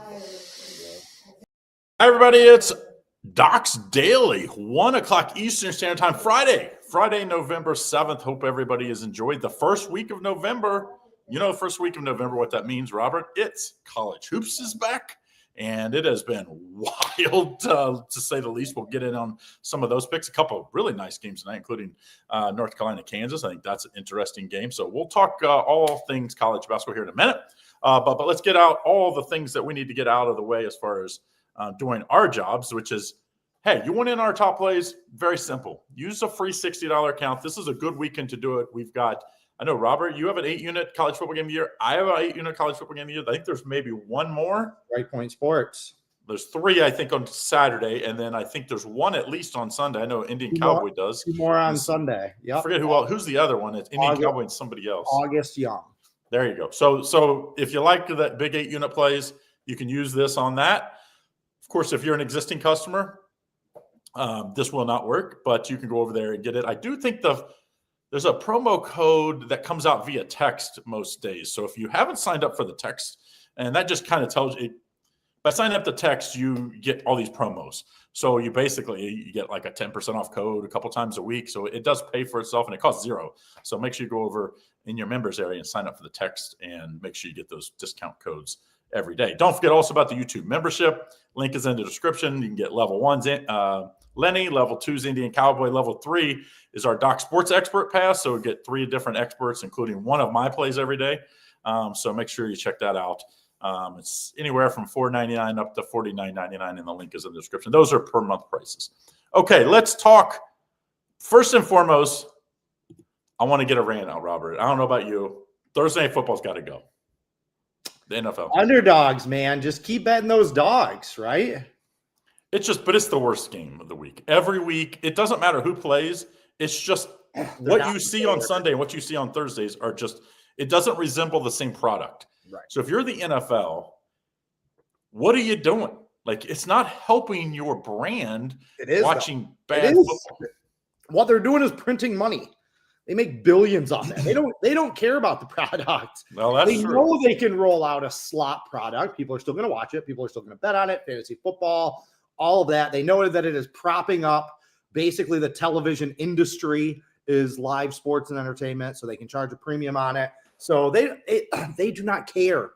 Hi, everybody. It's Doc's Daily, 1 o'clock Eastern Standard Time, Friday, November 7th. Hope everybody has enjoyed the first week of November. You know, the first week of November, what that means, Robert? It's college hoops is back, and it has been wild, to say the least. We'll get in on some of those picks. A couple of really nice games tonight, including North Carolina, Kansas. I think that's an interesting game. So we'll talk all things college basketball here in a minute. But let's get out all the things that we need to get out of the way as far as doing our jobs, which is, hey, you want in our top plays? Very simple. Use a free $60 account. This is a good weekend to do it. We've got, I know, Robert, you have an 8-unit college football game of the year. I have an 8-unit college football game of the year. I think there's maybe one more. Right Point Sports. There's 3, I think, on Saturday, and then I think there's 1 at least on Sunday. I know Indian Cowboy does. 2 more on Sunday. Yep. I forget who's the other one. It's Indian Cowboy and somebody else. August Young. There you go. So if you like that big 8-unit plays, you can use this on that. Of course, if you're an existing customer, this will not work, but you can go over there and get it. I do think there's a promo code that comes out via text most days. So if you haven't signed up for the text, and that just kind of tells you, by signing up the text, you get all these promos. So you get like a 10% off code a couple times a week. So it does pay for itself, and it costs $0. So make sure you go over in your members area and sign up for the text, and make sure you get those discount codes every day. Don't forget also about the YouTube membership. Link is in the description. You can get level 1's Lenny, level 2's Indian Cowboy, level 3 is our Doc Sports Expert Pass. So we get 3 different experts, including one of my plays every day. So make sure you check that out. It's anywhere from $4.99 up to $49.99, and the link is in the description. Those are per month prices. Okay, let's talk. First and foremost, I want to get a rant out, Robert. I don't know about you. Thursday Night Football's got to go. The NFL. Underdogs, man. Just keep betting those dogs, right? But it's the worst game of the week. Every week, it doesn't matter who plays. It's just what you see on Sunday and what you see on Thursdays are just, it doesn't resemble the same product. Right. So if you're the NFL, what are you doing? Like, it's not helping your brand watching bad football. What they're doing is printing money. They make billions on that. They don't care about the product. Well, that's true. They know they can roll out a slot product. People are still going to watch it. People are still going to bet on it. Fantasy football, all of that. They know that it is propping up basically the television industry is live sports and entertainment, so they can charge a premium on it. So they do not care.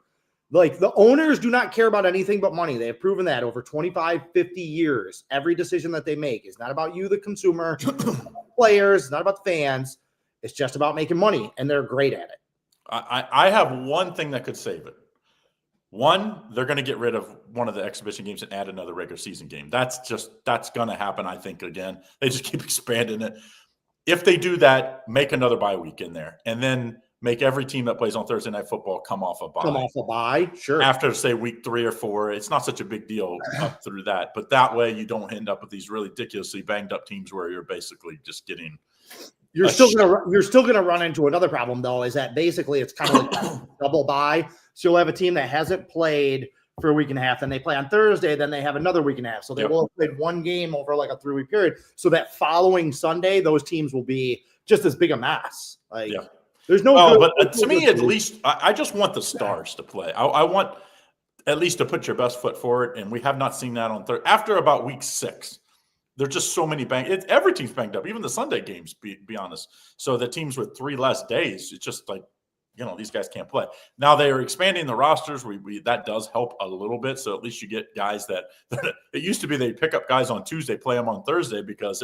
Like, the owners do not care about anything but money. They have proven that over 25, 50 years. Every decision that they make is not about you, the consumer, players, it's not about the fans. It's just about making money, and they're great at it. I have one thing that could save it. One, they're going to get rid of one of the exhibition games and add another regular season game. That's going to happen, I think, again. They just keep expanding it. If they do that, make another bye week in there, and then make every team that plays on Thursday Night Football come off a bye. Sure. After, say, week 3 or 4, it's not such a big deal up through that. But that way you don't end up with these really ridiculously banged-up teams where you're basically just getting – You're still gonna run into another problem, though, is that basically it's kind of like a double bye. So you'll have a team that hasn't played for a week and a half, and they play on Thursday, then they have another week and a half. So they will have played one game over like a 3-week period. So that following Sunday, those teams will be just as big a mess. There's no. But to me, at least, I just want the stars to play. I want at least to put your best foot forward, and we have not seen that on Thursday. After about week 6. There's just so many every team's banged up, even the Sunday games, be honest. So the teams with 3 less days, it's just like, these guys can't play. Now they are expanding the rosters. That does help a little bit. So at least you get guys that it used to be they pick up guys on Tuesday, play them on Thursday because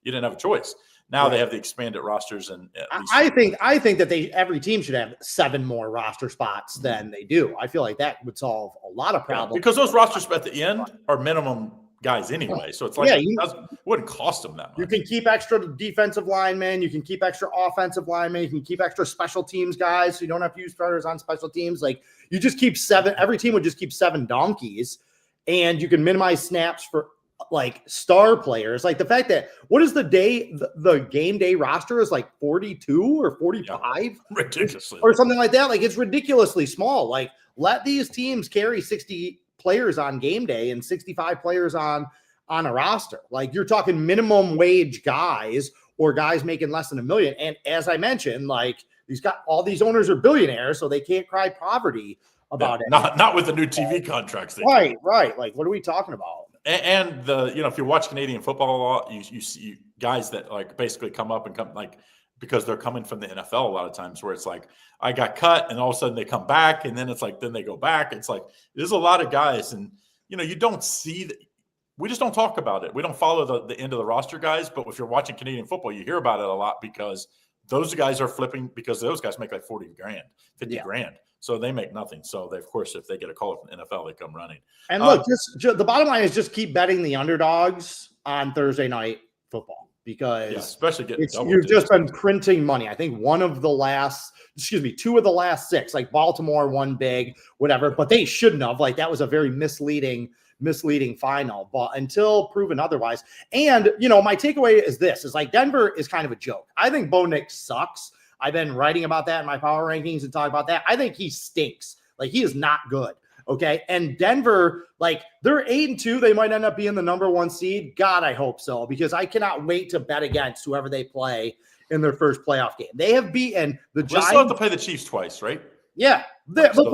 you didn't have a choice. Now they have the expanded rosters, and I think that every team should have 7 more roster spots than they do. I feel like that would solve a lot of problems because those rosters at the end are minimum guys anyway, so it's like it wouldn't cost them that much. You can keep extra defensive linemen, you can keep extra offensive linemen, you can keep extra special teams guys, so you don't have to use starters on special teams. Like, you just keep 7. Every team would just keep 7 donkeys, and you can minimize snaps for like star players. Like, the fact that the game day roster is like 42 or 45, ridiculously, or something like that. Like, it's ridiculously small. Like, let these teams carry 60 players on game day and 65 players on a roster. Like, you're talking minimum wage guys or guys making less than $1 million. And as I mentioned, like, all these owners are billionaires, so they can't cry poverty. about it. Not with the new TV contracts. Right. Like, what are we talking about? And if you watch Canadian football a lot, you see guys that like basically come like because they're coming from the NFL a lot of times where it's like I got cut and all of a sudden they come back and then it's like then they go back. It's like there's a lot of guys and you don't see that. We just don't talk about it. We don't follow the end of the roster guys. But if you're watching Canadian football, you hear about it a lot because those guys are flipping because those guys make like 40 grand, 50 grand. So they make nothing. So they, of course, if they get a call from the NFL, they come running. And look, the bottom line is just keep betting the underdogs on Thursday night football because especially getting you've just been printing money. I think two of the last 6, like Baltimore won big, whatever, but they shouldn't have. Like that was a very misleading final, but until proven otherwise. And my takeaway is like Denver is kind of a joke. I think Bo Nix sucks. I've been writing about that in my power rankings and talking about that. I think he stinks. Like he is not good. Okay. And Denver, like they're 8-2. They might end up being the number 1 seed. God, I hope so, because I cannot wait to bet against whoever they play in their first playoff game. They have beaten the Giants. They still have to play the Chiefs twice, right? Yeah, they'll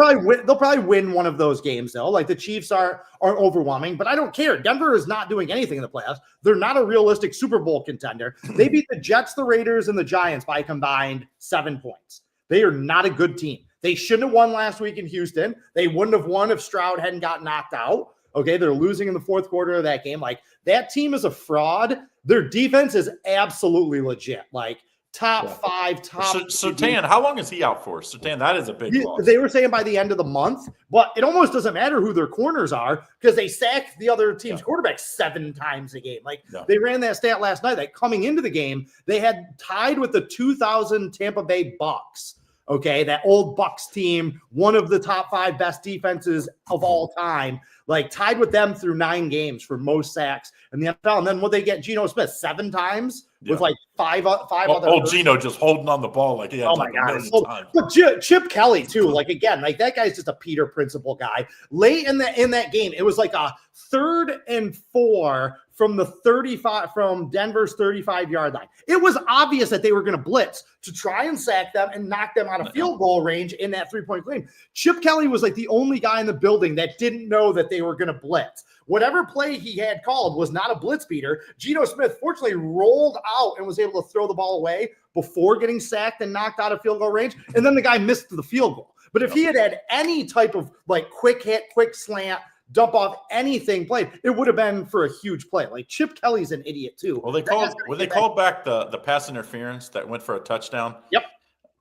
probably win one of those games though. Like the Chiefs are overwhelming, but I don't care. Denver is not doing anything in the playoffs. They're not a realistic Super Bowl contender. They beat the Jets, the Raiders, and the Giants by combined 7 points. They are not a good team. They shouldn't have won last week in Houston. They wouldn't have won if Stroud hadn't got knocked out. Okay, they're losing in the fourth quarter of that game. Like that team is a fraud. Their defense is absolutely legit. Like top 5, top. Surtain, how long is he out for? Surtain, that is a big loss. They were saying by the end of the month, but it almost doesn't matter who their corners are because they sacked the other team's quarterback 7 times a game. Like they ran that stat last night that coming into the game, they had tied with the 2000 Tampa Bay Bucks. Okay, that old Bucks team, one of the top 5 best defenses of all time, like tied with them through 9 games for most sacks in the NFL. And then what they get Geno Smith 7 times with like five other. Old Geno just holding on the ball like he had times. But Chip Kelly too, like again, like that guy's just a Peter principle guy. Late in that game, it was like a 3rd and 4 from the 35 from Denver's 35-yard line. It was obvious that they were going to blitz to try and sack them and knock them out of field goal range in that 3-point game. Chip Kelly was like the only guy in the building that didn't know that they were going to blitz. Whatever play he had called was not a blitz beater. Geno Smith fortunately rolled out and was able to throw the ball away before getting sacked and knocked out of field goal range. And then the guy missed the field goal. But if he had any type of like quick hit, quick slant, dump off anything played, it would have been for a huge play. Like Chip Kelly's an idiot too. Well, they called back the pass interference that went for a touchdown. Yep.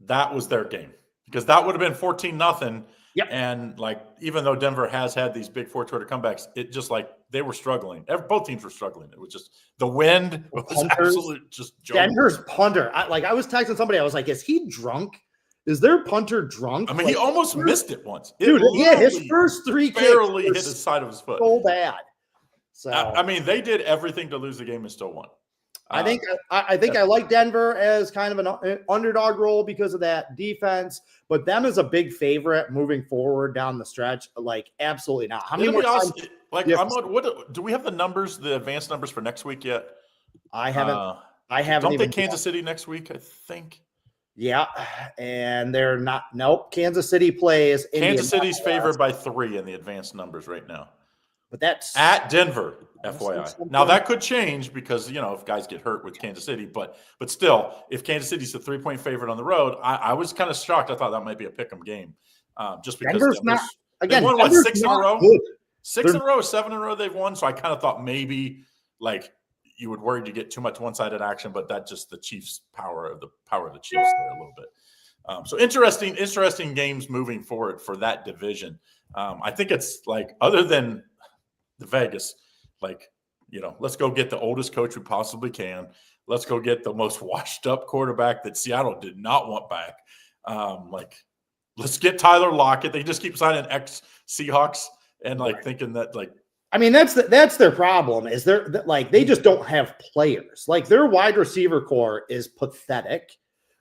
That was their game because that would have been 14-0. Yep. And like, even though Denver has had these big fourth-quarter comebacks, it just like they were struggling. Both teams were struggling. It was just the wind was absolute just joke. Denver's punter. I was texting somebody. I was like, is he drunk? Is their punter drunk? I mean, he almost missed it once. His first 3 kicks barely hit the side of his foot. So bad. So I mean, they did everything to lose the game and still won. I think I like Denver as kind of an underdog role because of that defense, but them as a big favorite moving forward down the stretch, like absolutely not. How many more times? Like, what do we have the numbers, the advanced numbers for next week yet? I haven't. Don't they Kansas City next week? I think. Yeah, and they're not. Nope. Kansas City plays. Kansas City's favored by 3 in the advanced numbers right now. But that's at Denver, FYI. Now that could change because if guys get hurt with Kansas City, but still, if Kansas City's a 3-point favorite on the road, I was kind of shocked. I thought that might be a pick'em game, just because Denver's not. Again, they won 6 in a row, good. 6 in a row, 7 in a row they've won. So I kind of thought maybe like you would worry to get too much one-sided action, but that just the Chiefs' power of the Chiefs there a little bit. So interesting games moving forward for that division. I think it's like other than the Vegas, like, let's go get the oldest coach we possibly can. Let's go get the most washed up quarterback that Seattle did not want back. Let's get Tyler Lockett. They just keep signing ex-Seahawks and thinking that I mean, that's their problem is they just don't have players. Like their wide receiver core is pathetic.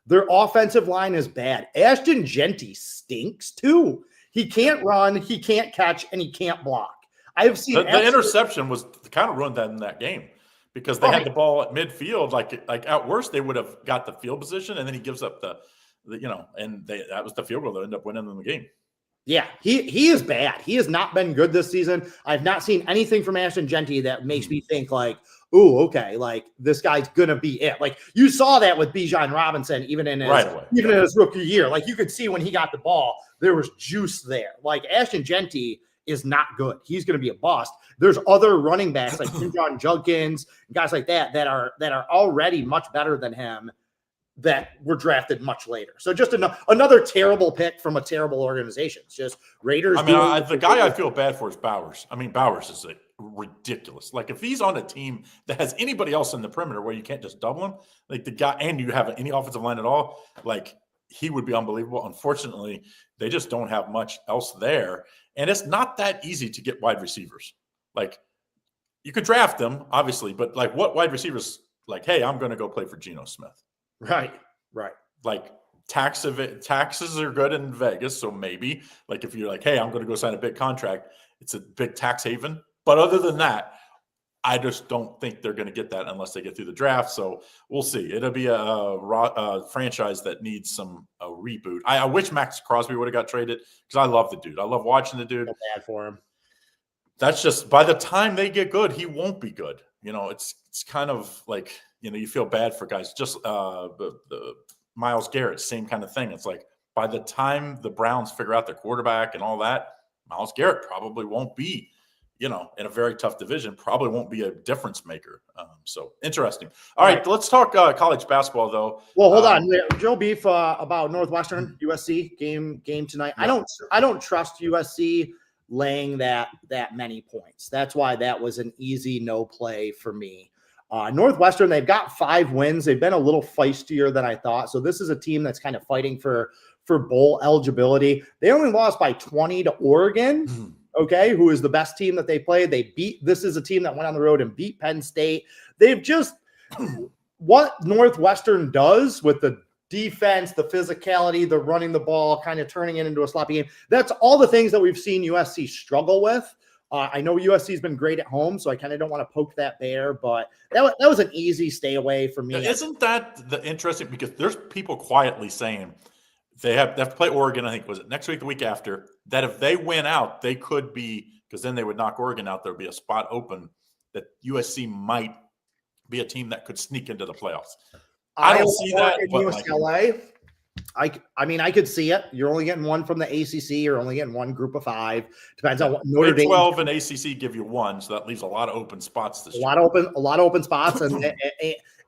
Their offensive line is bad. Ashton Genty stinks too. He can't run, he can't catch, and he can't block. I've seen the interception was kind of ruined that in that game because they had the ball at midfield. Like at worst, they would have got the field position, and then he gives up that was the field goal that ended up winning them the game. Yeah, he is bad. He has not been good this season. I've not seen anything from Ashton Genty that makes me think like, ooh, okay, like this guy's gonna be it. Like you saw that with Bijan Robinson, even in his rookie year. Like you could see when he got the ball, there was juice there. Like Ashton Genty is not good. He's gonna be a bust. There's other running backs like John Judkins, guys like that are already much better than him, that were drafted much later. So just another terrible pick from a terrible organization. It's just Raiders. I mean, the guy I feel bad for is Bowers. I mean, Bowers is like ridiculous. Like if he's on a team that has anybody else in the perimeter where you can't just double him, like the guy, and you have any offensive line at all, like he would be unbelievable. Unfortunately, they just don't have much else there. And it's not that easy to get wide receivers. Like you could draft them, obviously, but like what wide receivers like, hey, I'm going to go play for Geno Smith. Right. Like taxes are good in Vegas, so maybe like if you're like, hey, I'm going to go sign a big contract, it's a big tax haven. But other than that, I just don't think they're going to get that unless they get through the draft. So we'll see. It'll be a franchise that needs a reboot. I wish Max Crosby would have got traded because I love the dude. I love watching the dude. Bad for him. That's just by the time they get good, he won't be good. It's kind of like, you feel bad for guys. Just the Myles Garrett, same kind of thing. It's like by the time the Browns figure out their quarterback and all that, Myles Garrett probably won't be, in a very tough division, probably won't be a difference maker. So interesting. All right, let's talk college basketball though. Well, hold on, Joe Beef about Northwestern USC game tonight. Yeah. I don't trust USC laying that many points. That's why that was an easy no play for me. Northwestern, they've got 5 wins. They've been a little feistier than I thought. So this is a team that's kind of fighting for bowl eligibility. They only lost by 20 to Oregon, okay, who is the best team that they played. This is a team that went on the road and beat Penn State. They've just what Northwestern does with the defense, the physicality, the running the ball, kind of turning it into a sloppy game. That's all the things that we've seen USC struggle with. I know USC has been great at home, so I kind of don't want to poke that bear, but that was an easy stay away for me. Isn't that the interesting? Because there's people quietly saying they have to play Oregon, I think, was it next week, the week after, that if they win out, they could be, because then they would knock Oregon out, there would be a spot open, that USC might be a team that could sneak into the playoffs. I don't see that. But UCLA, I mean, I could see it. You're only getting one from the ACC. You're only getting one group of 5. Depends on what Notre Dame. 12 and ACC give you 1, so that leaves a lot of open spots this year. A lot of open spots,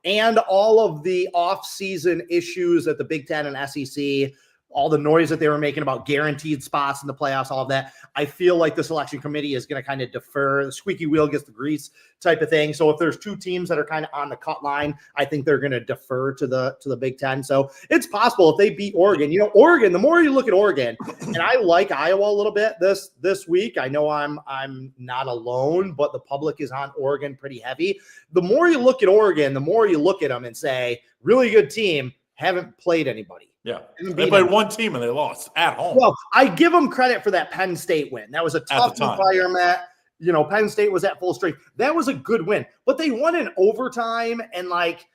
and all of the off-season issues at the Big Ten and SEC. All the noise that they were making about guaranteed spots in the playoffs, all of that. I feel like the selection committee is going to kind of defer. The squeaky wheel gets the grease type of thing. So if there's 2 teams that are kind of on the cut line, I think they're going to defer to the Big Ten. So it's possible if they beat Oregon. Oregon, the more you look at Oregon, and I like Iowa a little bit this week. I know I'm not alone, but the public is on Oregon pretty heavy. The more you look at Oregon, the more you look at them and say, really good team, haven't played anybody. Yeah, they played one team and they lost at home. Well, I give them credit for that Penn State win. That was a tough environment. Penn State was at full strength. That was a good win, but they won in overtime. And like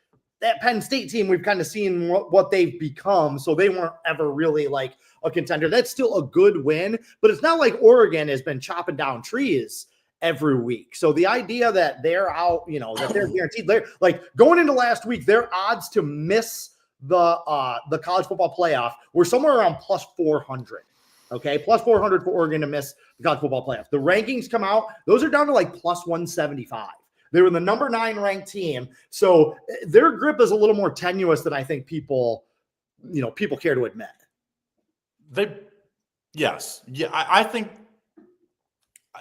that Penn State team, we've kind of seen what they've become. So they weren't ever really like a contender. That's still a good win, but it's not like Oregon has been chopping down trees every week. So the idea that they're out, that they're guaranteed, they're like going into last week, their odds to miss the college football playoff were somewhere around plus 400. Okay, plus 400 for Oregon to miss the college football playoff. The rankings come out; those are down to like plus 175. They were the number 9 ranked team, so their grip is a little more tenuous than I think people care to admit. I think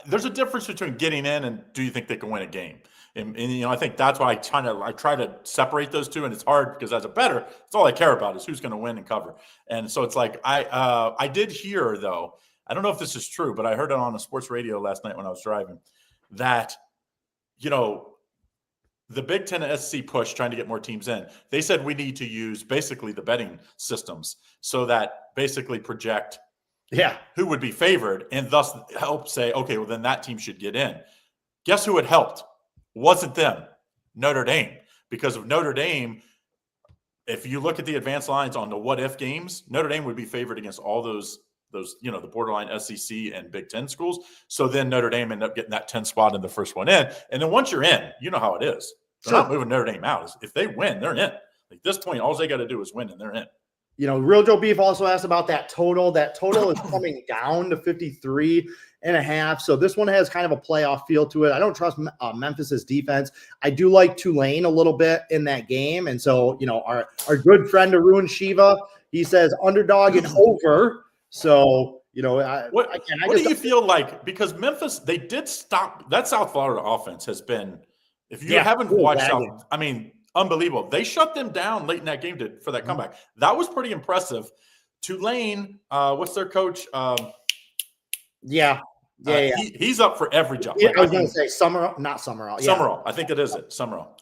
there's a difference between getting in and do you think they can win a game. And I think that's why I try to separate those two, and it's hard because as a bettor, it's all I care about is who's going to win and cover. And so it's like I did hear, though, I don't know if this is true, but I heard it on the sports radio last night when I was driving, that the Big Ten and SEC push trying to get more teams in. They said we need to use basically the betting systems so that basically project who would be favored and thus help say, okay, well then that team should get in. Guess who it helped? Wasn't them, Notre Dame. Because of Notre Dame, if you look at the advanced lines on the what-if games, Notre Dame would be favored against all those those, the borderline SEC and Big Ten schools. So then Notre Dame ended up getting that 10 spot in the first one in. And then once you're in, you know how it is. They're not moving Notre Dame out. If they win, they're in. At this point, all they got to do is win and they're in. Real Joe Beef also asked about that total. That total is coming down to 53.5. So this one has kind of a playoff feel to it. I don't trust Memphis's defense. I do like Tulane a little bit in that game. And so, our good friend Arun Shiva, he says underdog and over. So, what do you feel like? Because Memphis, they did stop. That South Florida offense has been, if you haven't watched South, unbelievable. They shut them down late in that game for that comeback. That was pretty impressive. Tulane, what's their coach? He's up for every job. I was going to say Summerall, not Summerall. Summerall, I think it is it. Summerall.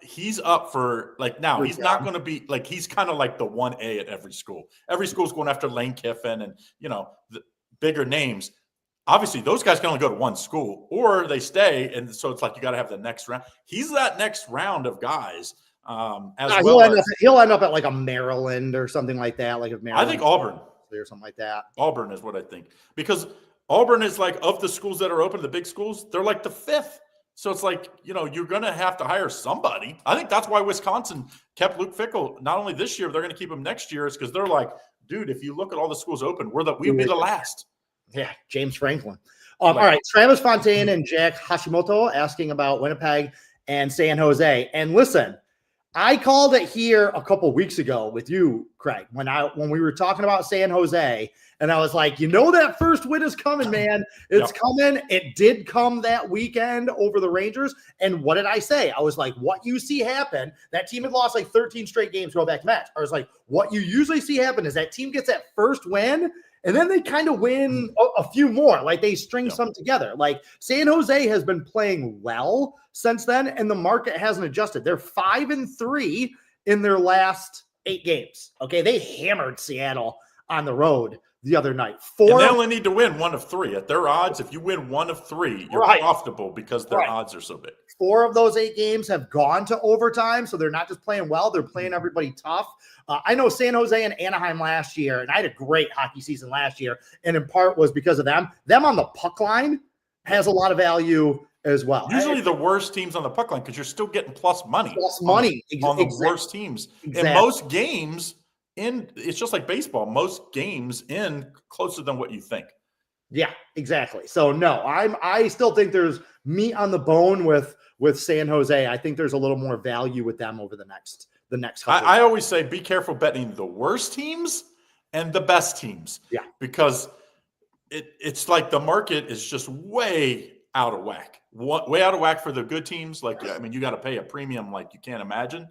He's up for now. He's not going to be he's kind of like the 1A at every school. Every school's going after Lane Kiffin and the bigger names. Obviously, those guys can only go to one school or they stay. And so it's like you got to have the next round. He's that next round of guys. He'll end up at like a Maryland or something like that. Like if Maryland, I think Auburn or something like that. Auburn is what I think. Because Auburn is like, of the schools that are open, the big schools, they're like the 5th. So it's like, you're going to have to hire somebody. I think that's why Wisconsin kept Luke Fickell. Not only this year, they're going to keep him next year. Is because they're like, dude, if you look at all the schools open, we'd be the last. Yeah, James Franklin. All right, Travis Fontaine and Jack Hashimoto asking about Winnipeg and San Jose. And listen, I called it here a couple weeks ago with you, Craig, when we were talking about San Jose, and I was like, that first win is coming, man. It's coming. It did come that weekend over the Rangers. And what did I say? I was like, what you see happen, that team had lost like 13 straight games going back to match. I was like, what you usually see happen is that team gets that first win, and then they kind of win a few more. Like they string some together. Like San Jose has been playing well since then, and the market hasn't adjusted. They're 5-3 in their last 8 games. Okay, they hammered Seattle on the road the other night. And they only need to win 1 of 3. At their odds, if you win 1 of 3, you're profitable because their odds are so big. 4 of those 8 games have gone to overtime, so they're not just playing well, they're playing everybody tough. I know San Jose and Anaheim last year, and I had a great hockey season last year, and in part was because of them. Them on the puck line has a lot of value as well. Usually the worst teams on the puck line because you're still getting plus money. On the worst teams. Exactly. In most games, it's just like baseball. Most games end closer than what you think. Yeah, exactly. So no, I still think there's meat on the bone with San Jose. I think there's a little more value with them over the next couple. I always say be careful betting the worst teams and the best teams. Yeah, because it's like the market is just way out of whack. Way out of whack for the good teams. Like you got to pay a premium like you can't imagine.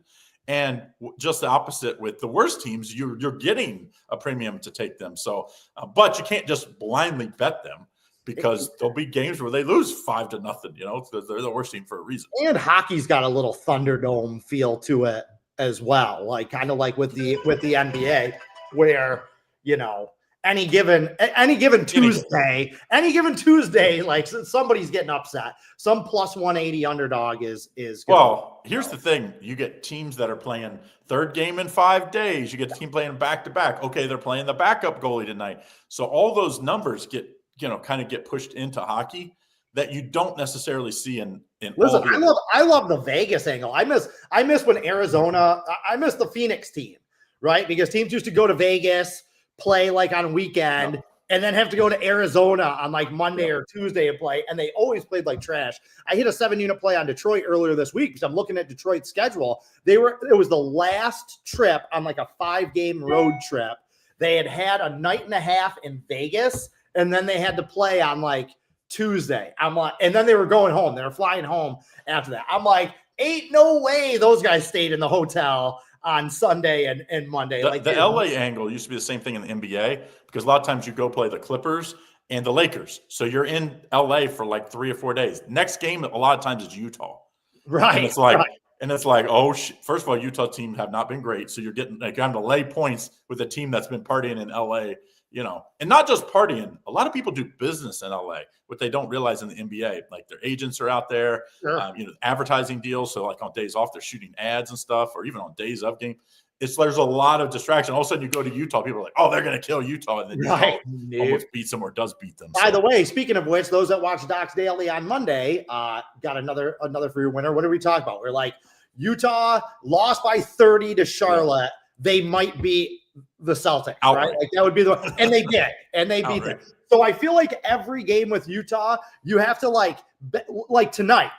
And just the opposite with the worst teams, you're getting a premium to take them. So, but you can't just blindly bet them because there'll be games where they lose 5-0, because they're the worst team for a reason. And hockey's got a little Thunderdome feel to it as well, like kind of like with the NBA, where any given Tuesday, like somebody's getting upset. Some plus 180 underdog is good. Well, here's the thing. You get teams that are playing third game in 5 days. You get the team playing back-to-back. Okay, they're playing the backup goalie tonight. So all those numbers get pushed into hockey that you don't necessarily see in Listen, I love the Vegas angle. I miss when Arizona, I miss the Phoenix team, right? Because teams used to go to Vegas, play like on a weekend, and then have to go to Arizona on like Monday or Tuesday and play, and they always played like trash. I hit a 7-unit play on Detroit earlier this week because I'm looking at Detroit's schedule. It was the last trip on like a 5-game road trip. They had a night and a half in Vegas, and then they had to play on like Tuesday. I'm like, and then they were going home. They were flying home after that. I'm like, ain't no way those guys stayed in the hotel on Sunday and Monday. The LA angle used to be the same thing in the NBA because a lot of times you go play the Clippers and the Lakers. So you're in LA for like 3 or 4 days. Next game, a lot of times it's Utah. Right. And it's like, first of all, Utah teams have not been great. So you're getting having to lay points with a team that's been partying in LA, and not just partying. A lot of people do business in LA. What they don't realize in the NBA, like their agents are out there, advertising deals. So like on days off, they're shooting ads and stuff, or even on days of game. there's a lot of distraction. All of a sudden you go to Utah, people are like, oh, they're going to kill Utah. And then Right. Utah almost beats them or does beat them. By the way, speaking of which, those that watch Docs Daily on Monday got another free winner. What did we talk about? We're like, Utah lost by 30 to Charlotte. Yeah. They might beat the Celtics, right? Like that would be the – and they did. And they beat them. So I feel like every game with Utah, you have to like tonight.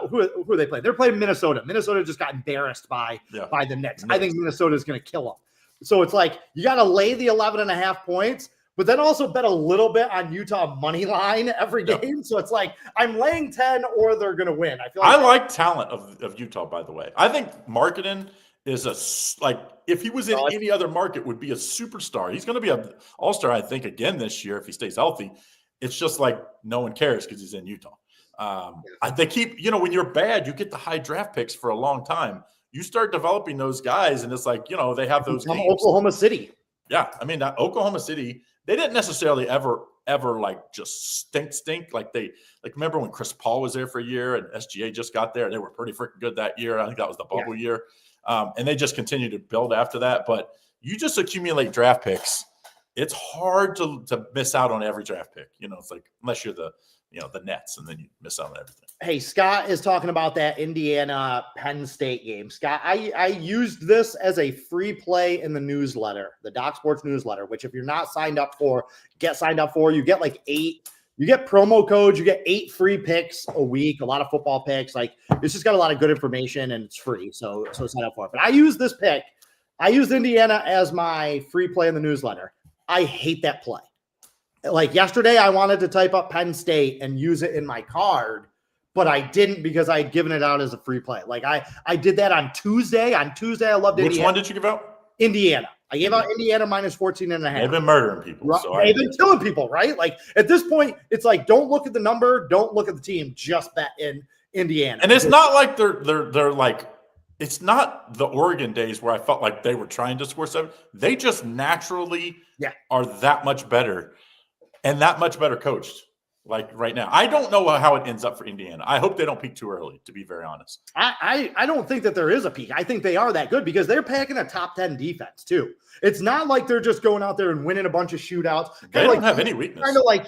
Who are they playing? They're playing Minnesota. Minnesota just got embarrassed by the Knicks. I think Minnesota is going to kill them. So it's like you got to lay the 11.5 points, but then also bet a little bit on Utah money line every game. Yeah. So it's like I'm laying 10 or they're going to win. I feel like I like talent of Utah, by the way. I think Marketing is if he was in any other market, would be a superstar. He's going to be an all-star, I think, again this year if he stays healthy. It's just like no one cares because he's in Utah. They keep, when you're bad, you get the high draft picks for a long time. You start developing those guys, and it's like, they have those games. Oklahoma City. Yeah, I mean, Oklahoma City, they didn't necessarily ever like just stink. Like remember when Chris Paul was there for a year and SGA just got there? They were pretty freaking good that year. I think that was the bubble year. And they just continue to build after that. But you just accumulate draft picks. It's hard to miss out on every draft pick. It's like unless you're the Nets, and then you miss out on everything. Hey, Scott is talking about that Indiana Penn State game. Scott, I used this as a free play in the newsletter, the Doc Sports newsletter, which if you're not signed up for, get signed up for. You get like 8. You get promo codes. You get 8 free picks a week. A lot of football picks. Like it's just got a lot of good information and it's free. So sign up for it. But I use this pick. I used Indiana as my free play in the newsletter. I hate that play. Like yesterday, I wanted to type up Penn State and use it in my card, but I didn't because I had given it out as a free play. Like I did that on Tuesday. On Tuesday, I loved Indiana. Which one did you give out? Indiana. I gave out Indiana minus 14.5. They've been murdering people. Right. So they've been killing people, right? Like at this point, it's like, don't look at the number. Don't look at the team. Just bet in Indiana. And it's not like they're like, it's not the Oregon days where I felt like they were trying to score 7. They just naturally are that much better and that much better coached. Like right now, I don't know how it ends up for Indiana. I hope they don't peak too early, to be very honest. I don't think that there is a peak. I think they are that good because they're packing a top 10 defense too. It's not like they're just going out there and winning a bunch of shootouts. They don't have any weakness. Kind of like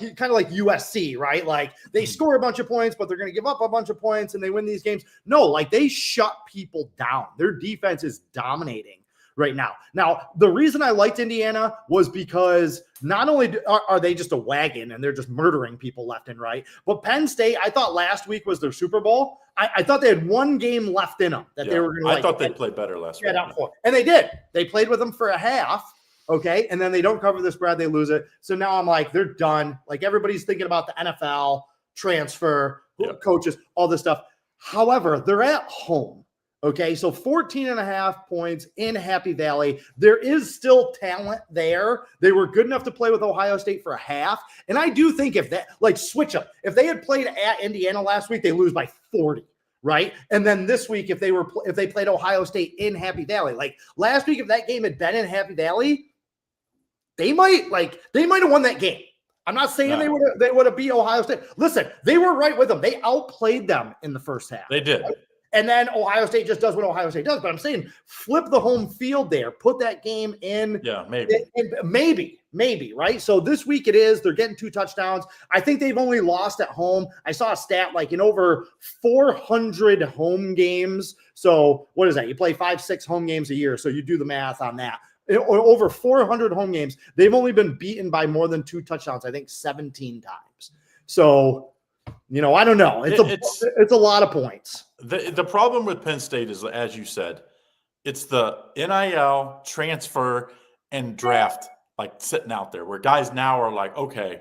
USC, right? Like they score a bunch of points, but they're going to give up a bunch of points and they win these games. No, like they shut people down. Their defense is dominating right now. Now, the reason I liked Indiana was because not only are they just a wagon and they're just murdering people left and right, but Penn State, I thought last week was their Super Bowl. I thought they had one game left in them that they were going to. I thought they played better last week. And they did. They played with them for a half. Okay. And then they don't cover the spread. They lose it. So now I'm like, they're done. Like everybody's thinking about the NFL transfer, coaches, all this stuff. However, they're at home. Okay, so 14.5 points in Happy Valley. There is still talent there. They were good enough to play with Ohio State for a half. And I do think if that, like switch up, if they had played at Indiana last week, they lose by 40, right? And then this week, if they played Ohio State in Happy Valley, like last week, if that game had been in Happy Valley, they might have won that game. I'm not saying they would have beat Ohio State. Listen, they were right with them. They outplayed them in the first half. They did. Right? And then Ohio State just does what Ohio State does. But I'm saying flip the home field there. Put that game in. Yeah, Maybe, right? So this week it is. They're getting 2 touchdowns. I think they've only lost at home. I saw a stat like in over 400 home games. So what is that? You play 5-6 home games a year. So you do the math on that. Over 400 home games. They've only been beaten by more than 2 touchdowns, I think 17 times. So I don't know. It's a lot of points. The problem with Penn State is, as you said, it's the NIL transfer and draft like sitting out there where guys now are like, okay,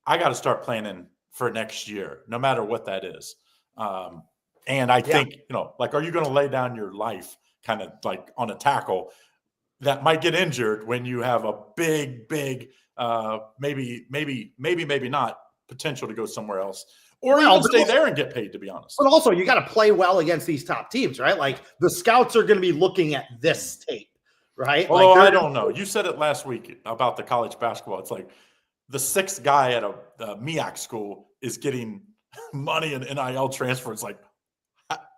I got to start planning for next year, no matter what that is. And I think, like, are you going to lay down your life kind of like on a tackle that might get injured when you have a big, maybe not potential to go somewhere else? Or even stay there and get paid, to be honest. But also, you got to play well against these top teams, right? Like the scouts are going to be looking at this tape, right? Oh, I don't know. You said it last week about the college basketball. It's like the 6th guy at a MEAC school is getting money in NIL transfer. It's like,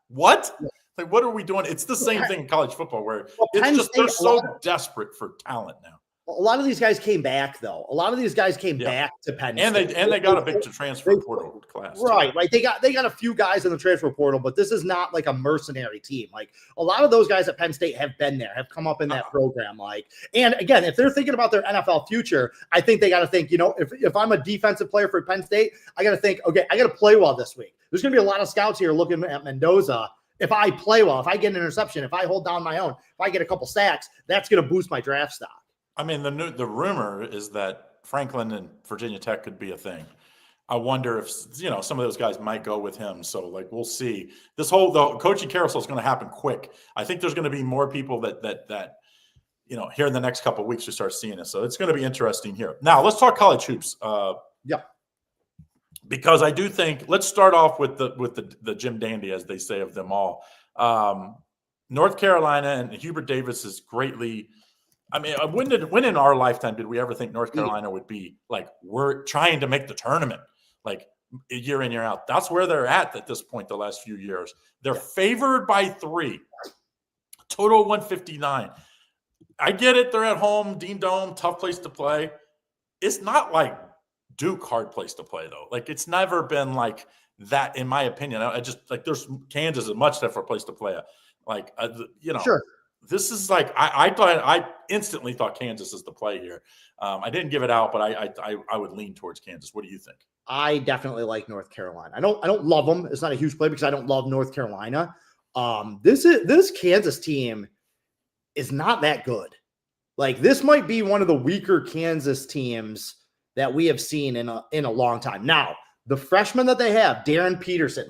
what? Like, what are we doing? It's the same thing in college football where Penn it's just they're State, so desperate for talent now. a lot of these guys came back, though. A lot of these guys came back to Penn State. And they got a big transfer portal class. Right. They got a few guys in the transfer portal, but this is not like a mercenary team. Like a lot of those guys at Penn State have been there, have come up in that program. Like, and again, if they're thinking about their NFL future, I think they got to think, if I'm a defensive player for Penn State, I got to think, okay, I got to play well this week. There's going to be a lot of scouts here looking at Mendoza. If I play well, if I get an interception, if I hold down my own, if I get a couple sacks, that's going to boost my draft stock. I mean, the rumor is that Franklin and Virginia Tech could be a thing. I wonder if some of those guys might go with him. So we'll see. The coaching carousel is going to happen quick. I think there's going to be more people that here in the next couple of weeks we start seeing it. So it's going to be interesting here. Now let's talk college hoops. Because I do think let's start off with the Jim Dandy, as they say of them all. North Carolina and Hubert Davis is greatly. I mean, when in our lifetime did we ever think North Carolina would be like, we're trying to make the tournament, like year in, year out? That's where they're at this point the last few years. They're favored by 3. Total 159. I get it. They're at home, Dean Dome, tough place to play. It's not like Duke, hard place to play, though. Like, it's never been like that, in my opinion. I just, there's Kansas is a much tougher place to play. Sure. This is like I instantly thought Kansas is the play here. I didn't give it out, but I would lean towards Kansas. What do you think? I definitely like North Carolina. I don't love them. It's not a huge play because I don't love North Carolina. This Kansas team is not that good. Like, this might be one of the weaker Kansas teams that we have seen in a long time. Now, the freshman that they have, Darren Peterson,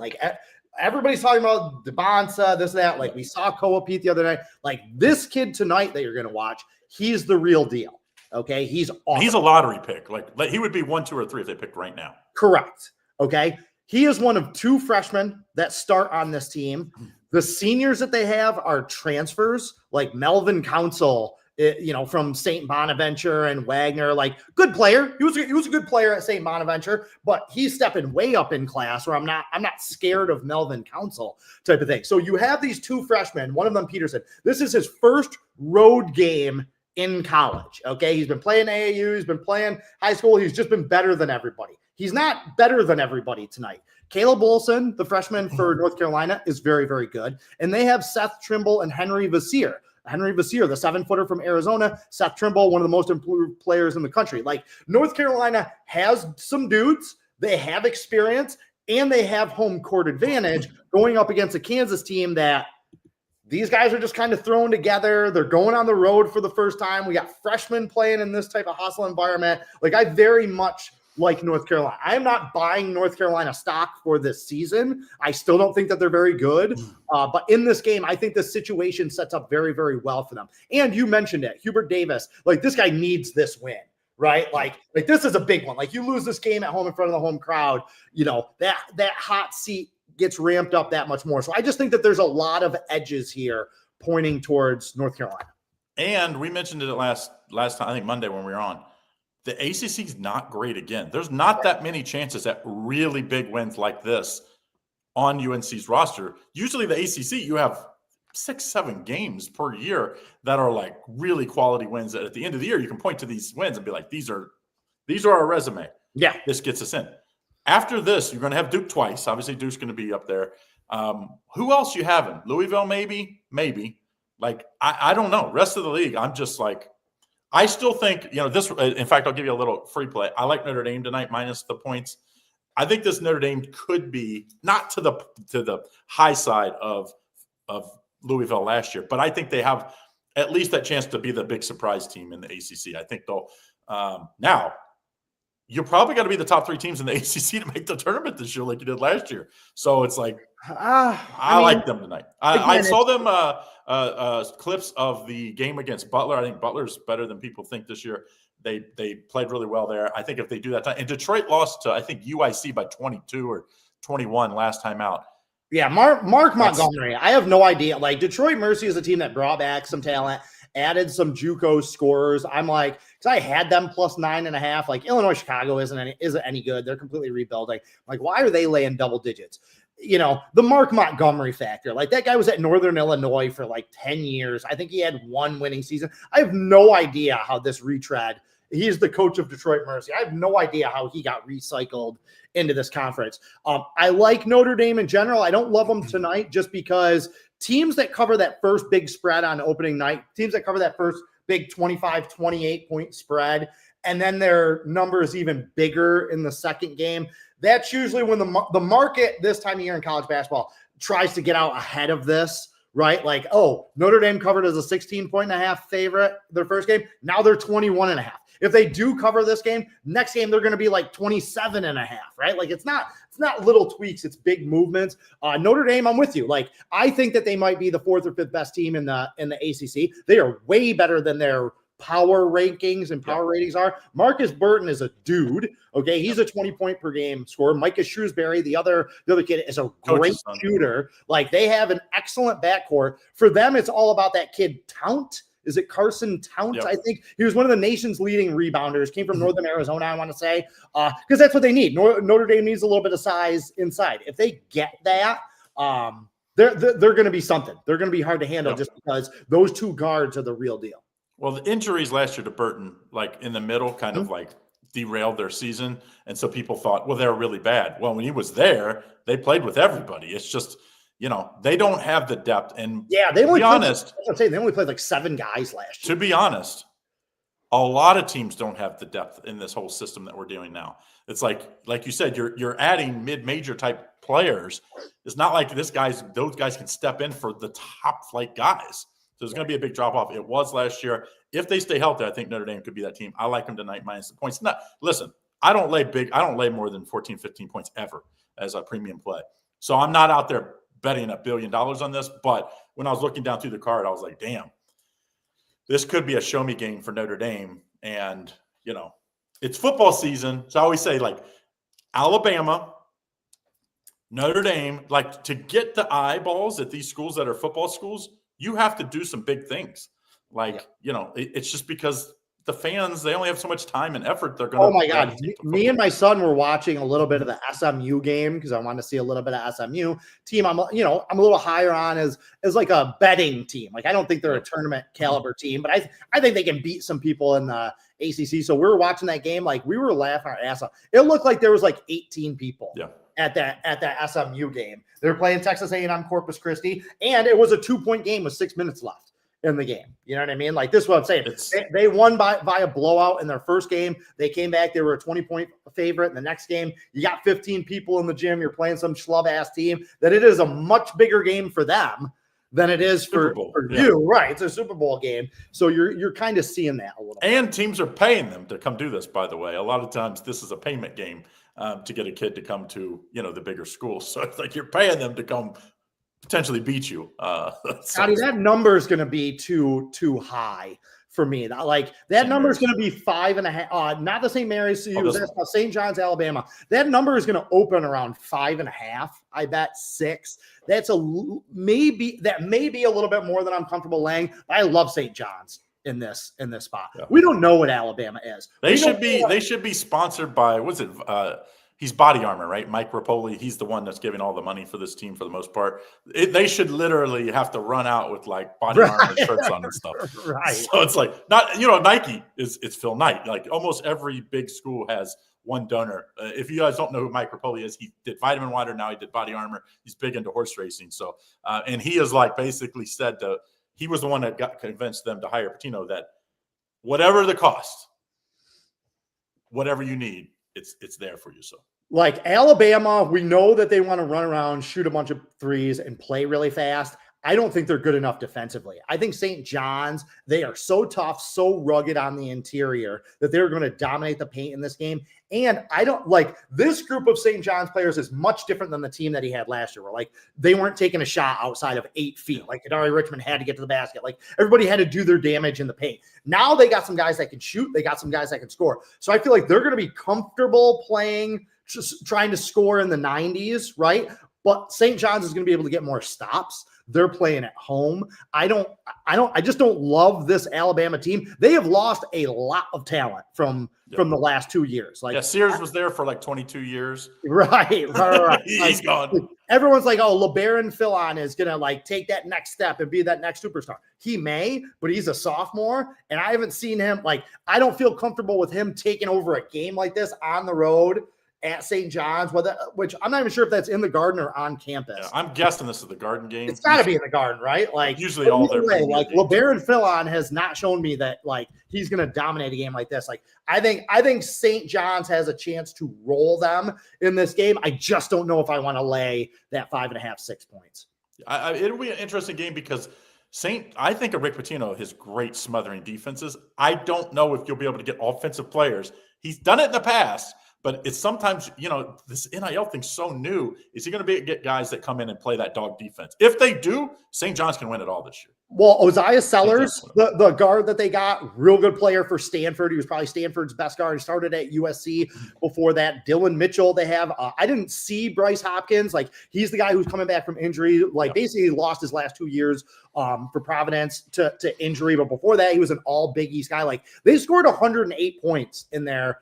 everybody's talking about DeBonsa, this, that. Like, we saw Koa Pete the other night. Like, this kid tonight that you're going to watch, he's the real deal. Okay? He's awesome. He's a lottery pick. Like he would be 1, 2, or 3 if they picked right now. Correct. Okay? He is one of 2 freshmen that start on this team. The seniors that they have are transfers, like Melvin Council, from St. Bonaventure and Wagner, like, good player. He was a good player at St. Bonaventure, but he's stepping way up in class where I'm not scared of Melvin Council type of thing. So you have these 2 freshmen, one of them Peterson. This is his first road game in college. Okay. He's been playing AAU. He's been playing high school. He's just been better than everybody. He's not better than everybody tonight. Caleb Olson, the freshman for North Carolina, is very, very good. And they have Seth Trimble and Henry Vassir. Henry Vassir, the 7-footer from Arizona. Seth Trimble, one of the most improved players in the country. Like, North Carolina has some dudes. They have experience, and they have home court advantage going up against a Kansas team that these guys are just kind of thrown together. They're going on the road for the first time. We got freshmen playing in this type of hostile environment. Like, I very much like North Carolina. I am not buying North Carolina stock for this season. I still don't think that they're very good. But in this game, I think the situation sets up very, very well for them. And you mentioned it, Hubert Davis. Like, this guy needs this win, right? Like this is a big one. Like, you lose this game at home in front of the home crowd, that hot seat gets ramped up that much more. So I just think that there's a lot of edges here pointing towards North Carolina. And we mentioned it last time, I think Monday when we were on. The ACC is not great again. There's not that many chances at really big wins like this on UNC's roster. Usually the ACC, you have 6-7 games per year that are like really quality wins. At the end of the year, you can point to these wins and be like, these are our resume. Yeah. This gets us in. After this, you're going to have Duke twice. Obviously, Duke's going to be up there. Who else you having? Louisville, maybe. Like, I don't know. Rest of the league, I'm just like, I still think, this, in fact, I'll give you a little free play. I like Notre Dame tonight minus the points. I think this Notre Dame could be not to the high side of Louisville last year, but I think they have at least that chance to be the big surprise team in the ACC. I think they'll now you're probably going to be the top 3 teams in the ACC to make the tournament this year, like you did last year. So it's like, I like them tonight. I saw them clips of the game against Butler. I think Butler's better than people think this year. They played really well there. I think if they do that time, and Detroit lost to, I think, UIC by 22 or 21 last time out. Yeah, Mark Montgomery. I have no idea. Like, Detroit Mercy is a team that brought back some talent, added some JUCO scorers. I'm like, because I had them plus 9.5. Like, Illinois Chicago isn't any good. They're completely rebuilding. Like, why are they laying double digits? the Mark Montgomery factor. Like, that guy was at Northern Illinois for like 10 years. I think he had one winning season. I have no idea how this retread. He's the coach of Detroit Mercy. I have no idea how he got recycled into this conference. I like Notre Dame in general. I don't love them tonight just because teams that cover that first big spread on opening night, teams that cover that first big 25, 28 point spread, and then their number is even bigger in the second game. That's usually when the market this time of year in college basketball tries to get out ahead of this, right? Like, oh, Notre Dame covered as a 16.5 favorite their first game. Now they're 21.5. If they do cover this game, next game they're going to be like 27.5, right? Like, it's not little tweaks, it's big movements. Notre Dame, I'm with you. Like, I think that they might be the fourth or fifth best team in the ACC. They are way better than their power rankings and power ratings are. Marcus Burton is a dude. Okay, he's a 20-point per game scorer. Micah Shrewsbury, the other kid, is a great shooter. Like, they have an excellent backcourt. For them, it's all about that kid Taunt. Is it Carson Towns? Yep. I think he was one of the nation's leading rebounders, came from Northern Arizona, I want to say, because that's what they need. Notre Dame needs a little bit of size inside. If they get that, they're going to be something. They're going to be hard to handle just because those two guards are the real deal. Well, the injuries last year to Burton, like in the middle, kind of like derailed their season. And so people thought, well, they're really bad. Well, when he was there, they played with everybody. It's just, they don't have the depth. And they only they only played like 7 guys last year. To be honest, a lot of teams don't have the depth in this whole system that we're doing now. It's like you said, you're adding mid-major type players. It's not like those guys can step in for the top flight guys. So there's going to be a big drop off. It was last year. If they stay healthy, I think Notre Dame could be that team. I like them tonight minus the points. Listen, I don't lay more than 14, 15 points ever as a premium play. So I'm not out there betting $1 billion on this. But when I was looking down through the card, I was like, damn, this could be a show me game for Notre Dame. And, it's football season. So I always say, like, Alabama, Notre Dame, like, to get the eyeballs at these schools that are football schools, you have to do some big things. Like, it's just because the fans, they only have so much time and effort. They're going to. Oh my God. Me and my son were watching a little bit of the SMU game because I wanted to see a little bit of SMU team. I'm a little higher on as like a betting team. Like, I don't think they're a tournament caliber team, but I think they can beat some people in the ACC. So we were watching that game. Like, we were laughing our ass off. It looked like there was like 18 people. Yeah. At that SMU game. They were playing Texas A&M Corpus Christi, and it was a 2-point game with 6 minutes left in the game. You know what I mean? Like, this is what I'm saying. They won by a blowout in their first game. They came back. They were a 20-point favorite. In the next game, you got 15 people in the gym. You're playing some schlub-ass team. That it is a much bigger game for them than it is for you. Right. It's a Super Bowl game. So you're kind of seeing that a little bit. And teams are paying them to come do this, by the way. A lot of times this is a payment game. To get a kid to come to, the bigger schools. So it's like you're paying them to come potentially beat you. Scotty, that number is going to be too high for me. Like, that number is going to be 5.5. Not the St. Mary's. That's St. John's, Alabama. That number is going to open around 5.5. I bet 6. That's may be a little bit more than I'm comfortable laying. I love St. John's in this spot. Yeah. We don't know what Alabama is. They should be sponsored by, he's Body Armor, right? Mike Rapoli. He's the one that's giving all the money for this team for the most part. They should literally have to run out with like Body Armor shirts on and stuff. Right. So it's like Nike it's Phil Knight. Like, almost every big school has one donor. If you guys don't know who Mike Rapoli is, he did Vitamin Water. Now he did Body Armor. He's big into horse racing. So, and he has like basically said he was the one that convinced them to hire Patino that whatever the cost, whatever you need, it's there for you. So, like, Alabama, we know that they want to run around, shoot a bunch of threes, and play really fast. I don't think they're good enough defensively. I think St. John's, they are so tough, so rugged on the interior that they're going to dominate the paint in this game. And I don't like this group of St. John's players is much different than the team that he had last year, where like they weren't taking a shot outside of 8 feet. Like, Kadari Richmond had to get to the basket. Like, everybody had to do their damage in the paint. Now they got some guys that can shoot. They got some guys that can score. So I feel like they're going to be comfortable playing, just trying to score in the 90s, right? But St. John's is going to be able to get more stops. They're playing at home. I just don't love this Alabama team. They have lost a lot of talent from the last 2 years. Like, Sears was there for like 22 years. Right. He's gone. everyone's like, oh, LeBaron Philon is going to like take that next step and be that next superstar. He may, but he's a sophomore. And I haven't seen him like, I don't feel comfortable with him taking over a game like this on the road at St. John's, which I'm not even sure if that's in the Garden or on campus. Yeah, I'm guessing this is the Garden game. It's got to be in the Garden, right? Like usually all their way, like LeBaron Philon has not shown me that like he's going to dominate a game like this. Like I think St. John's has a chance to roll them in this game. I just don't know if I want to lay that 5.5, 6 points. It'll be an interesting game because I think of Rick Pitino, his great smothering defenses. I don't know if you'll be able to get offensive players. He's done it in the past. But it's sometimes, this NIL thing's so new. Is he going to get guys that come in and play that dog defense? If they do, St. John's can win it all this year. Well, Oziah Sellers, the guard that they got, real good player for Stanford. He was probably Stanford's best guard. He started at USC before that. Dylan Mitchell, they have. I didn't see Bryce Hopkins. Like, he's the guy who's coming back from injury. Like, basically lost his last 2 years for Providence to injury. But before that, he was an all Big East guy. Like, they scored 108 points in their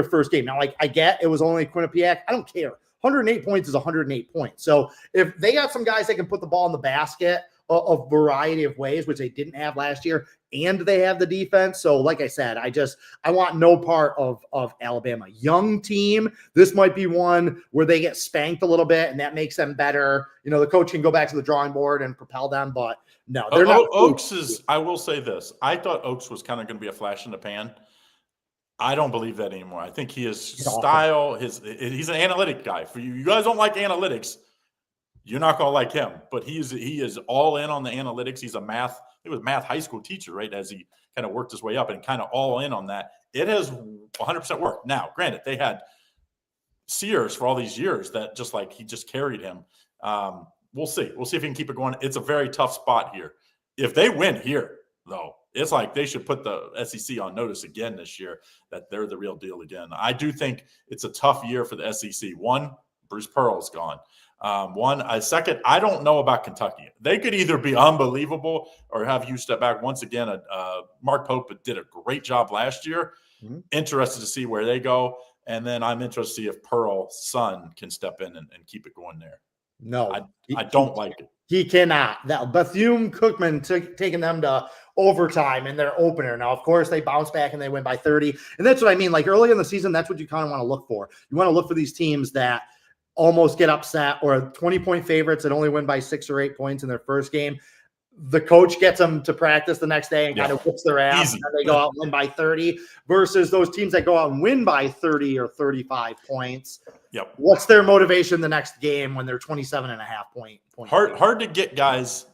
first game. Now, like, I get it was only Quinnipiac. I don't care. 108 points is 108 points. So if they got some guys that can put the ball in the basket a variety of ways, which they didn't have last year, and they have the defense. So like I said, I want no part of Alabama. Young team. This might be one where they get spanked a little bit and that makes them better. The coach can go back to the drawing board and propel them, but no, they're not. Oaks is, I will say this. I thought Oaks was kind of going to be a flash in the pan. I don't believe that anymore. I think he's style. He's an analytic guy. For you guys don't like analytics, you're not going to like him. But he is all in on the analytics. He was a math high school teacher, right? As he kind of worked his way up and kind of all in on that. It has 100% worked. Now, granted, they had Sears for all these years that he just carried him. We'll see. We'll see if he can keep it going. It's a very tough spot here. If they win here, though, it's like they should put the SEC on notice again this year that they're the real deal again. I do think it's a tough year for the SEC. One, Bruce Pearl's gone. Second, I don't know about Kentucky. They could either be unbelievable or have you step back. Once again, Mark Pope did a great job last year. Mm-hmm. Interested to see where they go. And then I'm interested to see if Pearl's son can step in and keep it going there. No, I don't like it. He cannot. That Bethune-Cookman taking them to overtime in their opener. Now, of course, they bounce back and they win by 30. And that's what I mean. Like early in the season, that's what you kind of want to look for. You want to look for these teams that almost get upset or 20-point favorites that only win by 6 or 8 points in their first game. The coach gets them to practice the next day and kind of whoops their ass. And they go out and win by 30 versus those teams that go out and win by 30 or 35 points. Yep. What's their motivation the next game when they're 27.5 point? Hard to get guys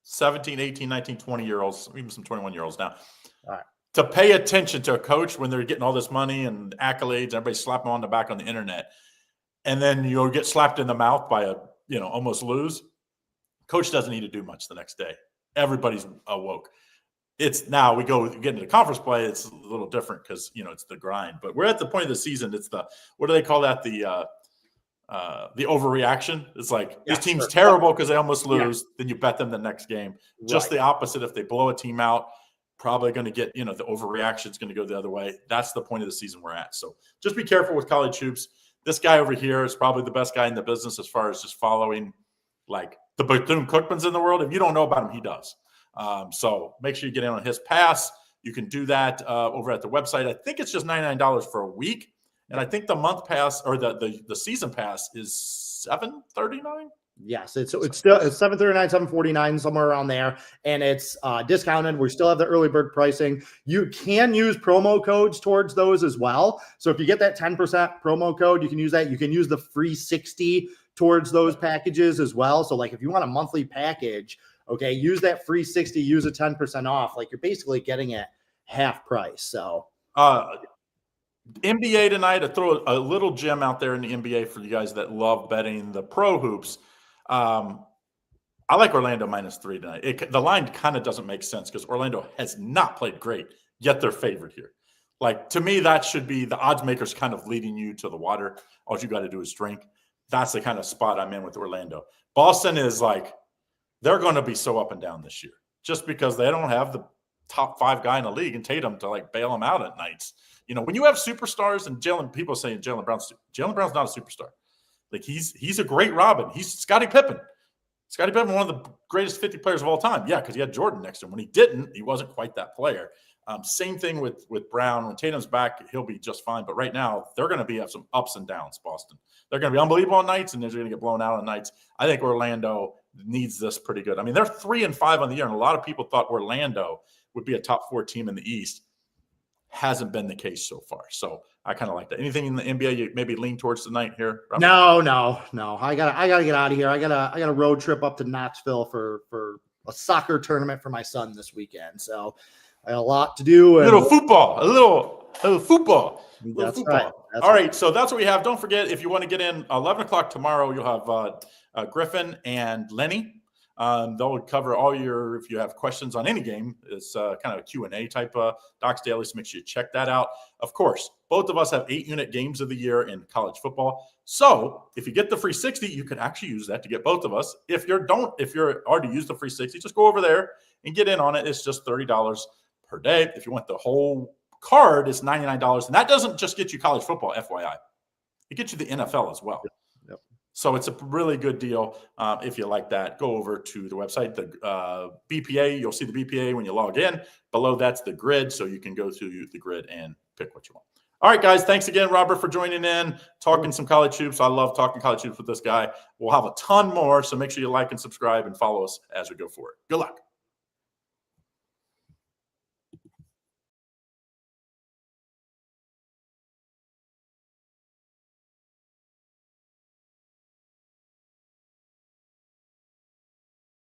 17, 18, 19, 20-year-olds, even some 21-year-olds now, to pay attention to a coach when they're getting all this money and accolades. Everybody slap them on the back on the internet. And then you'll get slapped in the mouth by almost lose. Coach doesn't need to do much the next day. Everybody's awoke. It's now we get into the conference play. It's a little different because, it's the grind. But we're at the point of the season. It's what do they call that? The overreaction. It's like this team's terrible because they almost lose. Yeah. Then you bet them the next game. Right. Just the opposite. If they blow a team out, probably going to get, the overreaction is going to go the other way. That's the point of the season we're at. So just be careful with college hoops. This guy over here is probably the best guy in the business as far as just following like the Bethune-Cookmans in the world. If you don't know about him, he does. So make sure you get in on his pass. You can do that over at the website. I think it's just $99 for a week. And I think the month pass or the season pass is $739. Yes, it's still $739, $749, somewhere around there, and it's discounted. We still have the early bird pricing. You can use promo codes towards those as well. So if you get that 10% promo code, you can use that. You can use the free 60 towards those packages as well. So like if you want a monthly package, okay, use that free 60, use a 10% off. Like you're basically getting it half price. So NBA tonight, to throw a little gem out there in the NBA for you guys that love betting the pro hoops. I like Orlando -3 tonight. The line kind of doesn't make sense because Orlando has not played great, yet they're favored here. Like, to me, that should be the odds makers kind of leading you to the water. All you got to do is drink. That's the kind of spot I'm in with Orlando. Boston is like, they're going to be so up and down this year just because they don't have the top 5 guy in the league and Tatum to like bail them out at nights. When you have superstars and people saying Jaylen Brown's not a superstar. Like he's a great Robin. He's Scottie Pippen. Scottie Pippen, one of the greatest 50 players of all time. Yeah, because he had Jordan next to him. When he didn't, he wasn't quite that player. Same thing with Brown. When Tatum's back, he'll be just fine. But right now, they're going to be some ups and downs, Boston. They're going to be unbelievable on nights, and they're going to get blown out on nights. I think Orlando needs this pretty good. I mean, they're 3-5 on the year, and a lot of people thought Orlando would be a top 4 team in the East. Hasn't been the case so far. So I kind of like that. Anything in the NBA you maybe lean towards tonight here? Robert? No. I gotta get out of here. I got a road trip up to Knoxville for a soccer tournament for my son this weekend. So I got a lot to do. A little football. That's right. All right. So that's what we have. Don't forget, if you want to get in 11 o'clock tomorrow, you'll have Griffin and Lenny. They'll cover all if you have questions on any game, it's kind of a Q&A type Docs Daily, so make sure you check that out. Of course, both of us have 8-unit games of the year in college football. So if you get the free 60, you can actually use that to get both of us. If you're already used the free 60, just go over there and get in on it. It's just $30 per day. If you want the whole card, it's $99. And that doesn't just get you college football, FYI. It gets you the NFL as well. Yep. So it's a really good deal. If you like that, go over to the website, the BPA. You'll see the BPA when you log in. Below that's the grid, so you can go through the grid and pick what you want. All right, guys. Thanks again, Robert, for joining in, talking some college hoops. I love talking college hoops with this guy. We'll have a ton more, so make sure you like and subscribe and follow us as we go forward. Good luck.